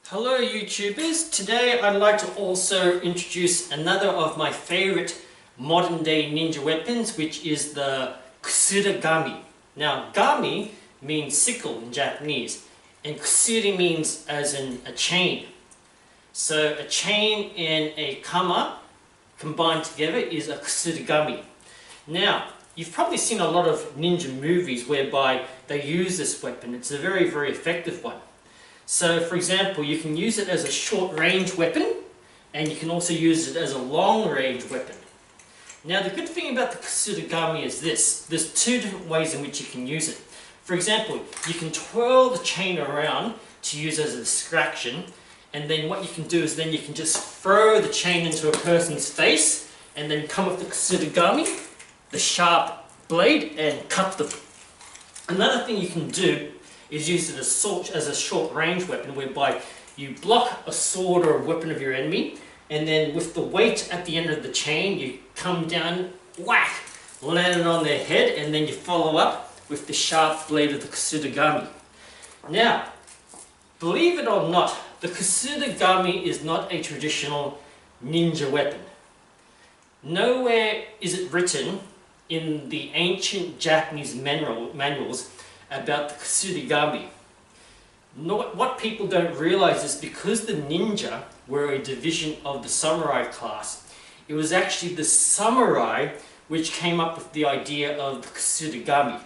Hello YouTubers, today I'd like to also introduce another of my favorite modern day ninja weapons, which is the Kasuri-gama. Now gami means sickle in Japanese and kusuri means as in a chain. So a chain and a kama combined together is a Kasuri-gama. Now you've probably seen a lot of ninja movies whereby they use this weapon. It's a very effective one. So for example, you can use it as a short range weapon and you can also use it as a long range weapon. Now the good thing about the Kasuri-gama is this. There's two different ways in which you can use it. For example, you can twirl the chain around to use as a distraction, and then what you can do is then you can just throw the chain into a person's face and then come with the Kasuri-gama, the sharp blade, and cut them. Another thing you can do is use it as a short range weapon whereby you block a sword or a weapon of your enemy, and then with the weight at the end of the chain you come down, whack, land it on their head, and then you follow up with the sharp blade of the Kasuri-gama. Now, believe it or not, the Kasuri-gama is not a traditional ninja weapon. Nowhere is it written in the ancient Japanese manuals about the Kasuri-gama. What people don't realize is because the ninja were a division of the samurai class, it was actually the samurai which came up with the idea of the Kasuri-gama.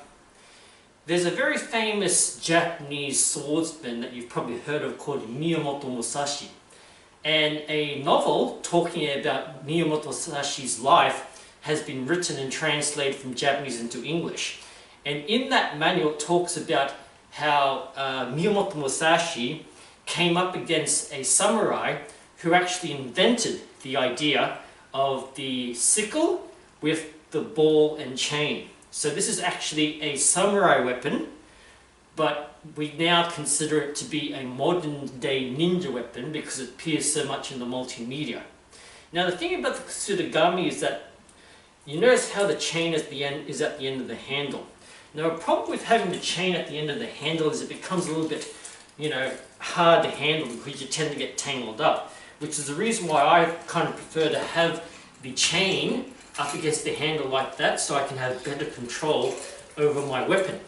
There's a very famous Japanese swordsman that you've probably heard of called Miyamoto Musashi, and a novel talking about Miyamoto Musashi's life has been written and translated from Japanese into English. And in that manual it talks about how Miyamoto Musashi came up against a samurai who actually invented the idea of the sickle with the ball and chain. So this is actually a samurai weapon, but we now consider it to be a modern day ninja weapon because it appears so much in the multimedia. Now the thing about the Kasuri-gama is that you notice how the chain is at the end of the handle. Now a problem with having the chain at the end of the handle is it becomes a little bit, hard to handle because you tend to get tangled up, which is the reason why I kind of prefer to have the chain up against the handle like that so I can have better control over my weapon.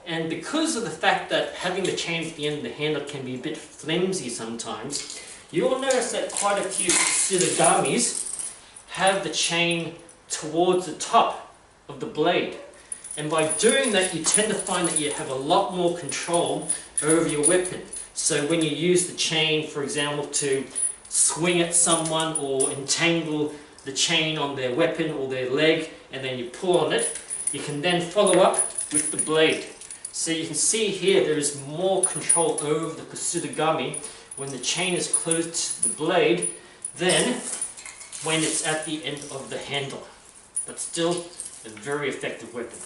And because of the fact that having the chain at the end of the handle can be a bit flimsy sometimes, you'll notice that quite a few Kasuri-gamas have the chain towards the top of the blade. And by doing that, you tend to find that you have a lot more control over your weapon. So when you use the chain, for example, to swing at someone or entangle the chain on their weapon or their leg, and then you pull on it, you can then follow up with the blade. So you can see here there is more control over the Kasuri-gama when the chain is close to the blade than when it's at the end of the handle. But still a very effective weapon.